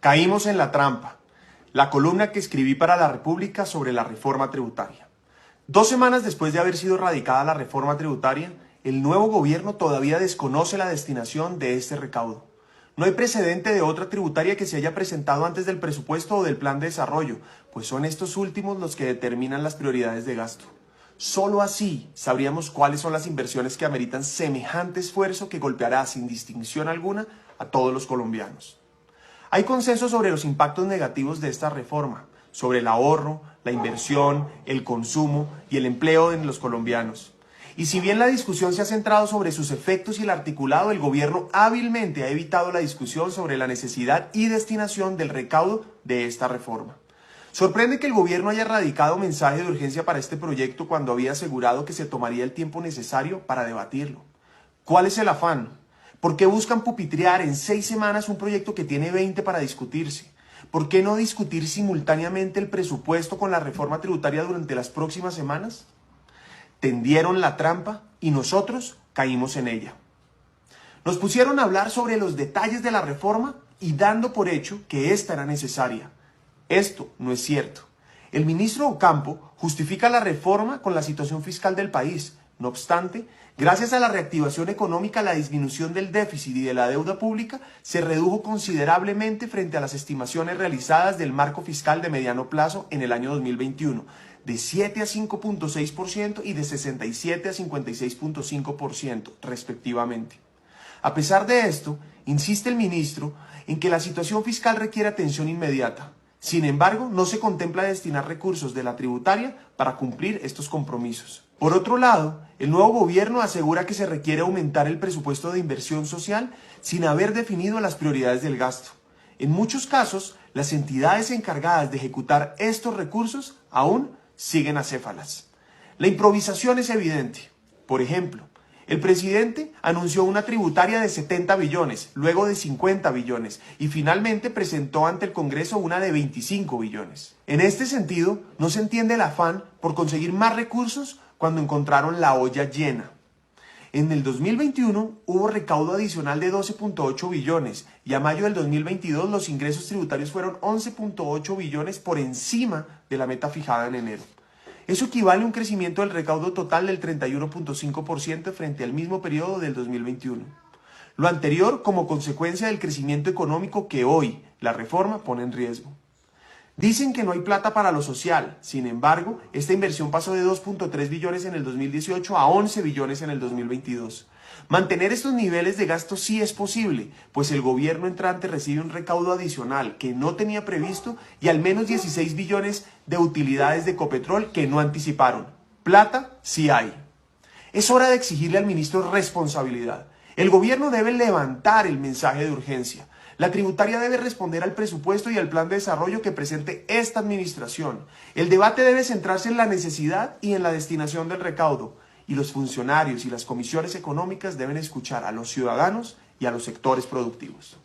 Caímos en la trampa. La columna que escribí para La República sobre la reforma tributaria. 2 semanas después de haber sido radicada la reforma tributaria, el nuevo gobierno todavía desconoce la destinación de este recaudo. No hay precedente de otra tributaria que se haya presentado antes del presupuesto o del plan de desarrollo, pues son estos últimos los que determinan las prioridades de gasto. Solo así sabríamos cuáles son las inversiones que ameritan semejante esfuerzo que golpeará sin distinción alguna a todos los colombianos. Hay consenso sobre los impactos negativos de esta reforma, sobre el ahorro, la inversión, el consumo y el empleo en los colombianos. Y si bien la discusión se ha centrado sobre sus efectos y el articulado, el gobierno hábilmente ha evitado la discusión sobre la necesidad y destinación del recaudo de esta reforma. Sorprende que el gobierno haya radicado mensaje de urgencia para este proyecto cuando había asegurado que se tomaría el tiempo necesario para debatirlo. ¿Cuál es el afán? ¿Por qué buscan pupitrear en 6 semanas un proyecto que tiene 20 para discutirse? ¿Por qué no discutir simultáneamente el presupuesto con la reforma tributaria durante las próximas semanas? Tendieron la trampa y nosotros caímos en ella. Nos pusieron a hablar sobre los detalles de la reforma y dando por hecho que esta era necesaria. Esto no es cierto. El ministro Ocampo justifica la reforma con la situación fiscal del país. No obstante, gracias a la reactivación económica, la disminución del déficit y de la deuda pública se redujo considerablemente frente a las estimaciones realizadas del marco fiscal de mediano plazo en el año 2021, de 7 a 5.6% y de 67 a 56.5% respectivamente. A pesar de esto, insiste el ministro en que la situación fiscal requiere atención inmediata. Sin embargo, no se contempla destinar recursos de la tributaria para cumplir estos compromisos. Por otro lado, el nuevo gobierno asegura que se requiere aumentar el presupuesto de inversión social sin haber definido las prioridades del gasto. En muchos casos, las entidades encargadas de ejecutar estos recursos aún siguen acéfalas. La improvisación es evidente. Por ejemplo, el presidente anunció una tributaria de 70 billones, luego de 50 billones y finalmente presentó ante el Congreso una de 25 billones. En este sentido, no se entiende el afán por conseguir más recursos cuando encontraron la olla llena. En el 2021 hubo recaudo adicional de 12.8 billones y a mayo del 2022 los ingresos tributarios fueron 11.8 billones por encima de la meta fijada en enero. Eso equivale a un crecimiento del recaudo total del 31.5% frente al mismo periodo del 2021. Lo anterior como consecuencia del crecimiento económico que hoy la reforma pone en riesgo. Dicen que no hay plata para lo social, sin embargo, esta inversión pasó de 2.3 billones en el 2018 a 11 billones en el 2022. Mantener estos niveles de gasto sí es posible, pues el gobierno entrante recibe un recaudo adicional que no tenía previsto y al menos 16 billones de utilidades de Ecopetrol que no anticiparon. Plata sí hay. Es hora de exigirle al ministro responsabilidad. El gobierno debe levantar el mensaje de urgencia. La tributaria debe responder al presupuesto y al plan de desarrollo que presente esta administración. El debate debe centrarse en la necesidad y en la destinación del recaudo. Y los funcionarios y las comisiones económicas deben escuchar a los ciudadanos y a los sectores productivos.